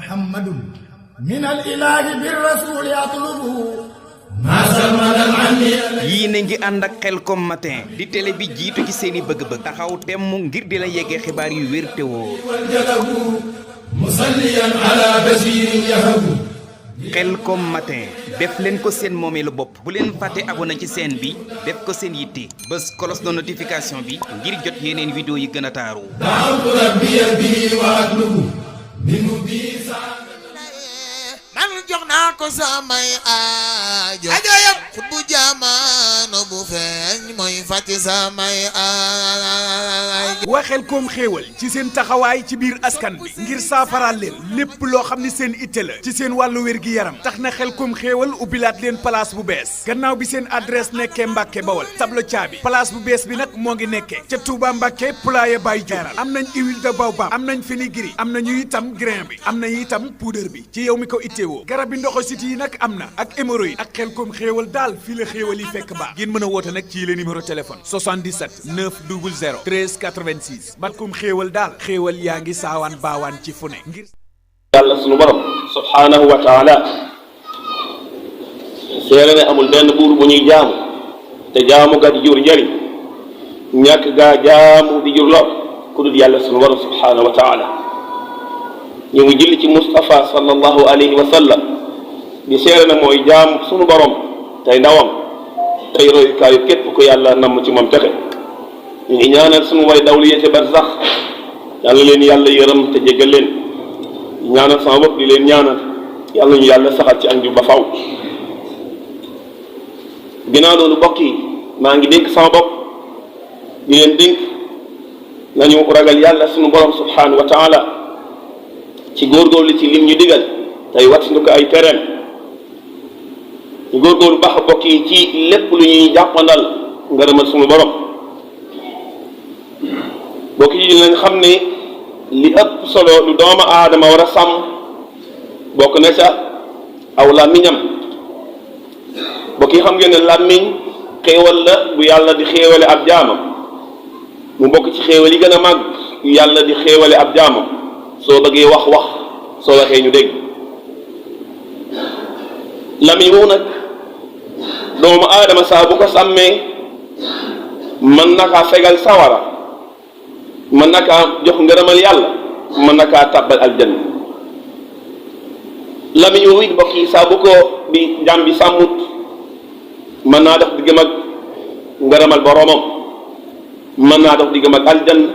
محمد من الإله بالرسول يطلب yii na ngi ànd ak Khelcom matin di télé bi jiitu ci seeni bëgg-bëgg taxaw temm ngir di la yeggee xibaar yu wér te wóor musalliyan ala basirin yahabu Khelcom matin def leen ko seen moomeelu bopp bu leen fàtte abonné ci chaîne bi def ko seen yitte bés cloche de notification bi ngir jot yeneen vidéo yi gën a taaru da'awtu rabbiya bihi wa atlubu minhu bi man jox naa ko samay aajo yëpp bu jamono bu feeñ mooy fàtti samay aajo. waa Khelcom xéewal ci seen taxawaay ci biir askan bi ngir saafaraal leen lépp loo xam ni seen itte la ci seen wàllu wér-gi-yaram tax na Khelcom xéewal ubbilaat leen place bu bees gannaaw bi seen adresse nekkee Mbàkke Bawol tablo caabi place bu bees bi nag moo ngi nekkee ca Touba Mbàkke Poulaye Baye Diaral am nañ huile de baobab am nañ fenugrec am nañu itam grain bi am nañu itam poudre bi ci yow mi ko ittewoo garab bi ndoxo siti yi nag am na ak hémorroïde ak Khelcom xéewal daal fii la xéewal yi fekk baax ngeen mën a woote nag ci le numéro téléphone 77 900 13 86 Khelcom xéewal daal xéewal yaa ngi saawaan baawaan ci fu ne ngir yàlla sunu borom subhanahu wa taala seere ne amul benn buur bu ñuy jaamu te jaamu ga di jur njëriñ ñàkk gaa jaamu di jur lor ku dul yàlla sunu borom subhanahu wa taala ñu ngi julli ci Mustafa sallallahu alayhi wa sallam di seere ne mooy jaam sunu borom tey ndawam tey royukaayu képp ku yàlla namm ci moom texe ñu ngi ñaanal sunu way dawlu yee barzax yàlla leen yàlla yërëm te jéggal leen ñaanal sama bopp di leen ñaanal yàlla ñu yàlla saxal ci anju ba faw ginnaaw loolu bokk yi maa ngi dénk sama bopp di leen dénk nañu ragal yàlla sunu borom subhanahu wa taala ci góorgóorlu ci lim ñu digal tey wattandu ko ay tereem ñu góorgóorlu baax bokk yi ci lépp lu ñuy jàppandal ngërëmal sunu borom bokk yi dinañ xam ne li ëpp solo lu doomu aadama war a sàmm bokk na ca aw làmmiñam bokk yi xam ngeen ne làmmiñ xéewal la bu yàlla di xéewale ab jaamam mu bokk ci xéewal yi gën a màgg yu yàlla di xéewale ab jaamam soo bëggee wax soo waxee ñu dégg làmmiñ woowu nag doomu aadama saa bu ko sàmmee mën na kaa fegal sawara mën na kaa jox ngërëmal yàlla mën na kaa tàbbal aljanna làmmiñ woowu it mbokk yi saa bu ko bi jàmm bi sàmmut mën naa dox diggam ak ngërëmal boroomam mën naa dox diggam ak aljanna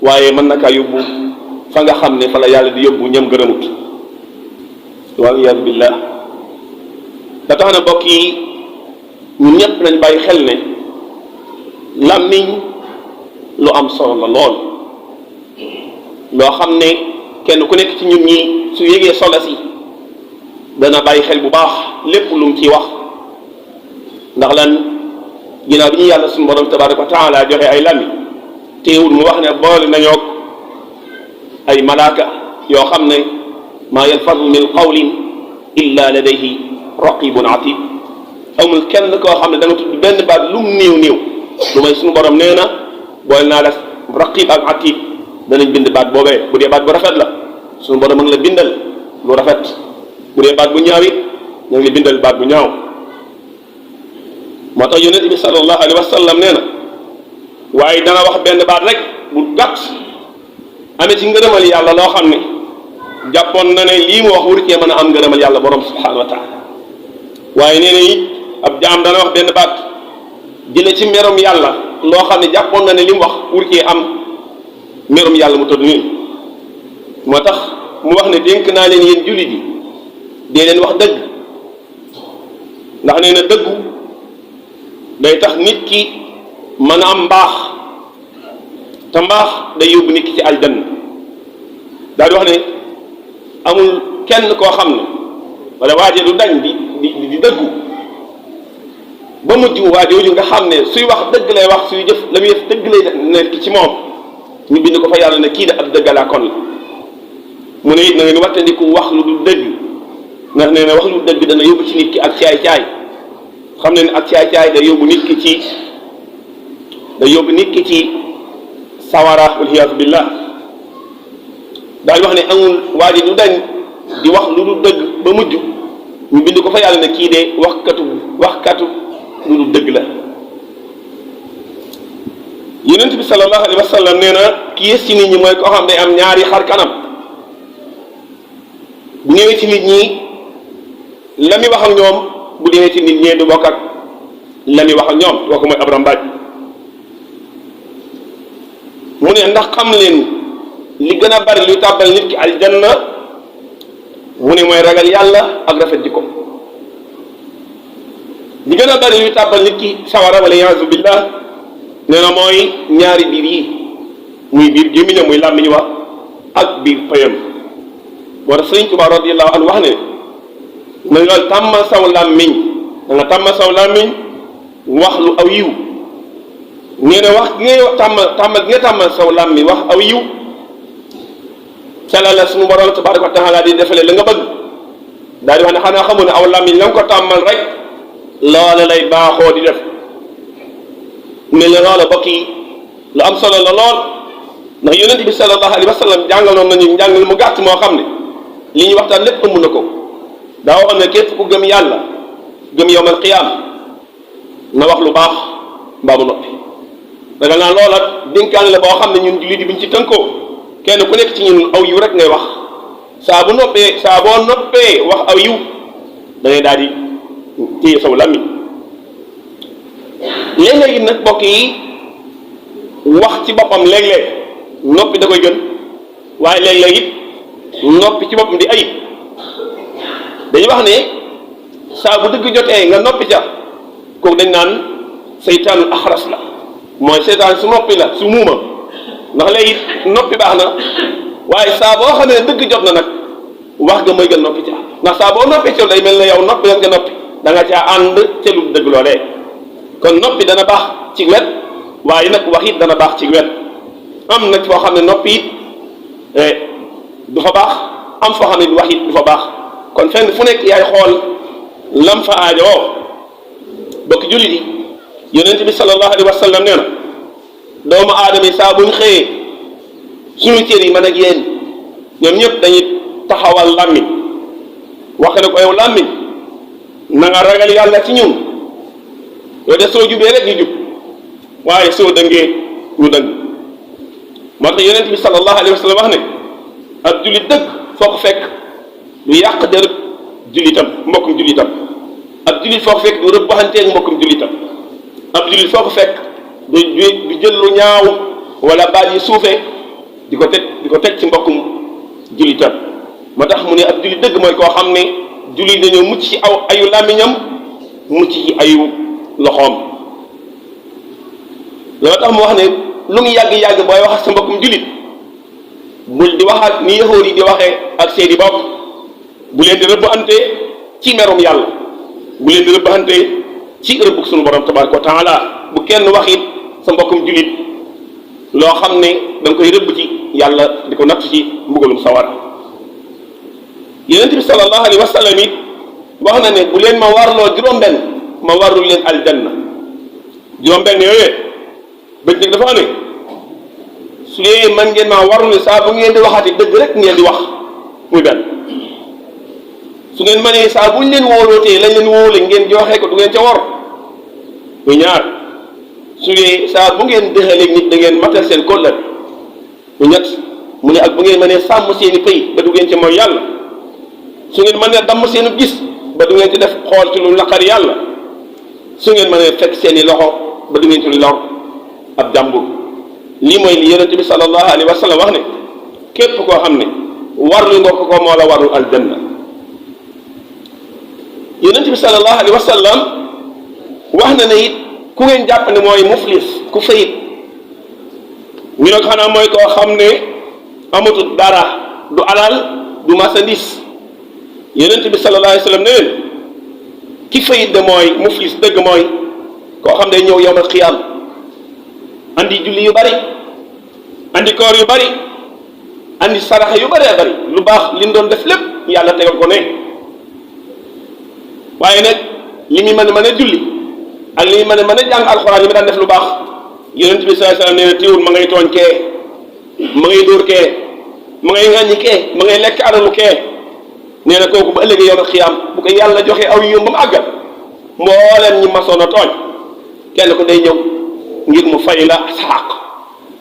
waaye mën na kaa yóbbu fa nga xam ne fa la yàlla di yóbbu ñam gërëmut wal iyaadu billah da tax na mbokk yi ñun ñëpp nañ bàyyi xel ne làmmiñ lu am solo la lool loo xam ne kenn ku nekk ci ñun ñi su yégee solo si dana bàyyi xel bu baax lépp lu mu ciy wax ndax lan ginnaaw bi ñu yàlla suñu borom tabaraka wa taala joxe ay làmmiñ teewul mu wax ne boole nañoo ay malaaka yoo xam ne maa yalfazu min qawlin illa ladayhi raqibun atid amul kenn koo xam ne da nga tudd benn baat lu mu néew néew lu may suñu borom nee na boole naa la raqib ak atid danañ bind baat boobee bu dee baat bu rafet la suñu borom a ngi la bindal lu rafet bu dee baat bu ñaaw it ñu ngi la bindal baat bu ñaaw moo tax yonent bi sallallahu alayhi wa sallam nee na waaye dana wax benn baat rek bu gàtt amee ci ngërëmal yàlla loo xam ne jàppoon na ne lii mu wax wur cee mën a am ngërëmal yàlla borom subhanahu wa taala waaye nee na it ab jaam dana wax benn baat jële ci merum yàlla loo xam ne jàppoon na ne li mu wax wur cee am merum yàlla mu todd nii moo tax mu wax ne dénk naa leen yéen jullit yi dee leen wax dëgg ndax nee na dëggu day tax nit ki mën a am mbaax te mbaax day yóbbu nit ki ci aljanna daal di wax ne amul kenn koo xam ne wala waaje du dañ di dëggu ba mujj waajooju nga xam ne suy wax dëgg lay wax suy jëf la muy def dëgg lay nekk ci moom ñu bind ko fa yàlla ne kii de ab dëggalaa kon la mu ne it na ngeen wattandiku wax lu du dëgg ndax nee na wax lu dëgg dana yóbbu ci nit ki ak caay-caay xam ne ak caay-caay day yóbbu nit ki ci sawara wal iyaazu billah daal wax ne amul waa ji du dañ di wax lu dul dëgg ba mujj ñu bind ko fa yàlla ne kii de waxkatu lu dul dëgg la. yonent bi sallallahu alayhi wa sallam nee na ki yées ci nit ñi mooy koo xam day am ñaari xar kanam bu ñëwee ci nit ñi la muy wax ak ñoom bu demee ci nit ñee du bokk ak la muy wax ak ñoom kooku mooy ab rambaaj. mu ne ndax xam leen li gën a bari luy tàbbal nit ki aljanna mu ne mooy ragal yàlla ak rafet jikko. li gën a bari luy tàbbal nit ki sawara wala yaasu billah nee na mooy ñaari biir yi muy biir gémmiñam muy làmmiñ wax ak biir payam. moo tax Sëriñ Tuubaa radiyallahu anhu wax ne na nga tàmmal saw làmmiñ da nga tàmmal saw làmmiñ wax lu aw yiw. nee na wax gi ngay tàmmal gi nga tàmmal saw làmmiñ wax aw yiw ca la suñu borom tabaaraka wa taala di defalee la nga bëgg daal di wax ne xanaa xamu ne aw làmmiñ la nga ko tàmmal rek loola lay baaxoo di def. ne la loola bokk yi lu am solo la lool ndax yonent bi sallallahu alayhi wa sallam jàngaloon nañu njàngal mu gàtt moo xam ne li ñuy waxtaan lépp ëmb na ko daa waxoon ne képp ku gëm yàlla gëm yawmal qiyaam na wax lu baax mbaa mu noppi. daga naa loola dénkaan la boo xam ne ñun jullit yi buñ ci tënkoo kenn ku nekk ci ñun aw yiw rek ngay wax saa boo noppee wax aw yiw da ngay daal di téye saw làmmiñ. léeg-léeg nag mbokk yi wax ci boppam léeg-léeg noppi da koy gën waaye léeg-léeg it noppi ci boppam di ayib dañuy wax ne saa bu dëgg jotee nga noppi ca kooku dañ naan seytaanul axras la mooy seytaan su noppi la su muuma ndax léegi noppi baax na waaye saa boo xam ne dëgg jot na nag wax nga mooy gën noppi ca ndax saa boo noppi ca day mel ne yow noppi nga noppi da nga caa ànd ca lu dëgg loolee. kon noppi dana baax ci wet waaye nag wax it dana baax ci wet am nag foo xam ne noppi it du fa baax am foo xam ne wax it du fa baax kon fenn fu nekk yaay xool lam fa aajowoo bokk jullit yi yonent bi sallallahu alayhi wa sallam nee na doomu aadama yi saa buñ xëyee suñu cër yi man ak yéen ñoom ñëpp dañuy taxawal làmmiñ waxe ne ko yow làmmiñ na nga ragal yàlla ci ñun yow de soo jubee rek ñu jub waaye soo dëngee ñu dëng moo tax yonent bi sallallahu alayhi wa sallam wax ne ak jullit dëgg foo ko fekk du yàq derëb jullitam mbokkum jullitam ak jullit foo ko fekk du rëbbaxanteeg mbokkum jullitam ab jullit foo ko fekk du jël lu ñaaw wala baat yi suufee di ko teg ci mbokkum jullitam moo tax mu ne ab jullit dëgg mooy koo xam ne jullit dañoo mucc ci ayu làmmiñam mucc ci ayu loxoom. loolu tax mu wax ne lu mu yàgg-yàgg booy wax ak sa mbokkum jullit bul di wax ak ni yahood yi di waxee ak seeni bokk bu leen di rëbbante ci merum yàlla bu leen di rëbbante ci rëbbug sunu borom tabaraka wa taala bu kenn wax it sa mbokkum jullit loo xam ne da nga koy rëbb ci yàlla di ko natt ci mbugalum sawara. yonent bi sallallahu alayhi wa sallam it wax na ne bu leen ma warloo juróom-benn ma warul leen aljanna juróom-benn yooyu bëccëg dafa ne su dee man ngeen maa warul saa bu ngeen di waxati dëgg rek ngeen di wax muy benn su ngeen mënee saa bu ñu leen wóolootee lañ leen wóole ngeen joxe ko du ngeen ca war muy ñaar su dee saa bu ngeen dëxaleeg nit da ngeen matal seen kóllëre muy ñett mu ne ak bu ngeen mënee sàmm seeni pëy ba du ngeen ca mooy yàlla su ngeen mënee damm seenu gis ba du ngeen ci def xool ci lu naqari yàlla su ngeen mënee fekk seeni loxo ba du ngeen ci lor ab jàmbur lii mooy li yonente bi sallallahu alayhi wa sallam wax ne képp koo xam ne warlu nga ko moo la warul aljanna. yonente bi sallallahu alayhi wa sallam wax na ne it ku ngeen jàpp ne mooy muflis ku fayit ñu ne xanaa mooy koo xam ne amatul dara du alal du marchandise yonente bi sallallahu alayhi wa sallam ne leen ki fayit de mooy muflis dëgg mooy koo xam ne ñëw yawmal qiyaam andi julli yu bari andi koor yu bari andi saraxa yu bëree bari lu baax li mu doon def lépp yàlla tegal ko ne waaye nag li muy mën a julli ak li muy mën a jàng alxuraan yi ma daan def lu baax yonent bi sallallahu alayhi wasallam nee na teewul ma ngay tooñ kee ma ngay dóor kee ma ngay ŋàññi kee ma ngay lekk alalu kee nee na kooku ba ëllëgee yow xiyaam bu ko yàlla joxee aw yiw ba mu àggal mbooleem ñi masoon a tooñ kenn ko day ñëw ngir mu fay la sa xaq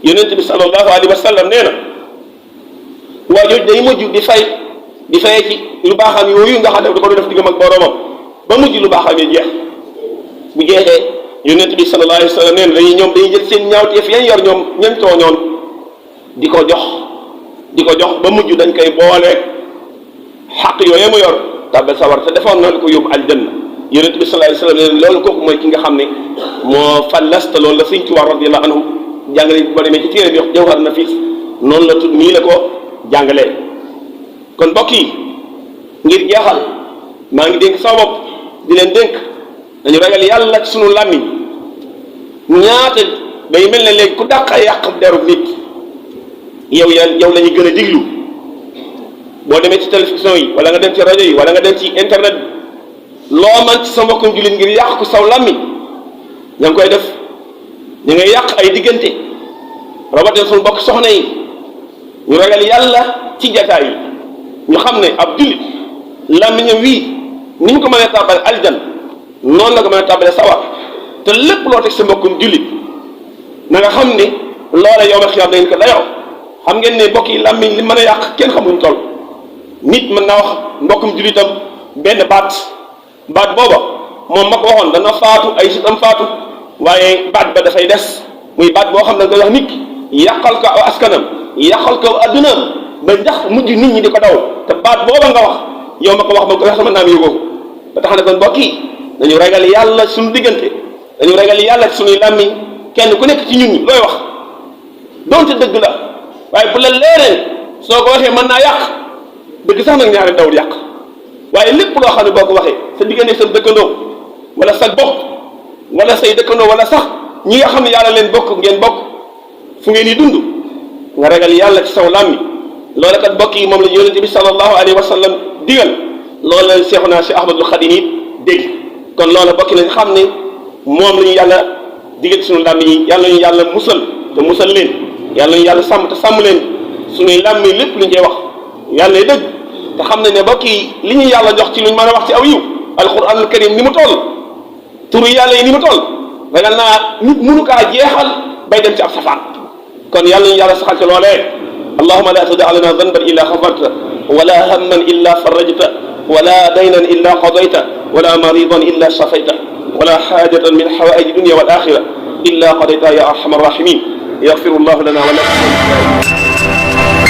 yonent bi sallallahu alayhi wa sallam nee na waa jooju day mujj di fayee ci lu baaxam yooyu nga xam ne da ko def diggam ak boromam ba mujj lu baaxam yi jeex bu jeexee yonent bi sallallahu alayhi wa sallam nee na dañuy jël seen ñaawteef yañ yor ñoom ñañ tooñoon di ko jox ba mujj dañ koy boole xaq yooyu mu yor tàbbal sawar te defoon na lu ko yóbbu aljanna yonent bi sallallahu alayhi wa sallam nee na loolu kooku mooy ki nga xam ne moo fallasta loolu la Sëñ Tuubaa radiyallahu anhu jàngale bu demee ci téere bi wax Jawhar Nafis noonu la tudd nii la ko jàngalee. kon mbokk yi ngir jeexal maa ngi dénk sama bopp di leen dénk dañu ragal yàlla ci sunu làmmiñ ñaata day mel ne léegi ku dàq yàq deru nit yow la ñu gën a diglu boo demee ci télévision yi wala nga dem ci rajo yi wala nga dem ci internet bi loo man ci sa mbokkum jullit ngir yàq ko saw làmmiñ ña ngi koy def ñu ngay yàq ay diggante rawatina sunu mbokk soxna yi ñu ragal yàlla ci jataay yi ñu xam ne ab jullit làmmiñam wii ni ñu ko mën a tàbbale aljan noonu la ko mën a tàbbale sawar te lépp loo teg sa mbokkum jullit na nga xam ne loola yow ma xiyaam da ngeen ko dayoo xam ngeen ne mbokk yi làmmiñ li mën a yàq kenn xamuñ toll nit mën naa wax mbokkum jullitam benn baat booba moom ma ko waxoon dana faatu ay sitam faatu waaye baat ba dafay des muy baat boo xam ne nga wax nit ki yàqal ko aw askanam yàqal ko addunaam ba ndax mujj nit ñi di ko daw te baat booba nga wax yow ma ko wax ba ko wax sama naam yóbboo ba tax na kon mbokk yi dañu ragal yàlla suñu diggante dañu ragal yàlla ci suñuy làmmiñ kenn ku nekk ci ñun ñi looy wax donte dëgg la waaye bu la leeree soo ko waxee mën naa yàq dëgg sax nag ñaari dawul yàq waaye lépp loo xam ne boo ko waxee sa diggante sa dëkkandoo wala sa bokk wala say dëkkandoo wala sax ñi nga xam ne yàlla leen bokk ngeen bokk fu ngeen di dund nga ragal yàlla ci saw làmmiñ loola kat bokk yi moom la yonente bi sallallahu alayhi wa sallam digal loolu la Seexuna Cheikh Ahmadul Xadim it dégg kon loola bokki nañ xam ne moom la ñu yàlla digal ci sunu làmmiñ yi yàlla ñu yàlla musal te musal leen yàlla ñu yàlla sàmm te sàmm leen suñuy làmmiñ lépp lu ñu koy wax yàlla dëgg te xam ne bokk yi li ñu yàlla jox ci luñ mën a wax ci aw yiw alquranul karim ni mu toll turu yàlla yi ni mu toll ragal naa nit mënu kaa jeexal bay dem ci ab safaan kon yàlla ñu yàlla saxal ci loolee allahuma la tada lana danban illa xafarta wala hamman illa farajta wala daynan illa qadayta wala maridan illa shafayta wala xaajatan min xawaaiji dunia wal axira illa qadayta ya arhamar rahimin yaxfiru llahu lana wa lakum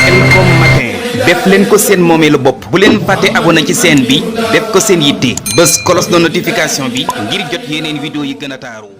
Elcom Matin def leen ko seen moomeelu bopp bu leen fàtte abonné ci chaîne bi def ko seen yitte bës cloche de notification bi ngir jot yeneen vidéo yi gën a taaru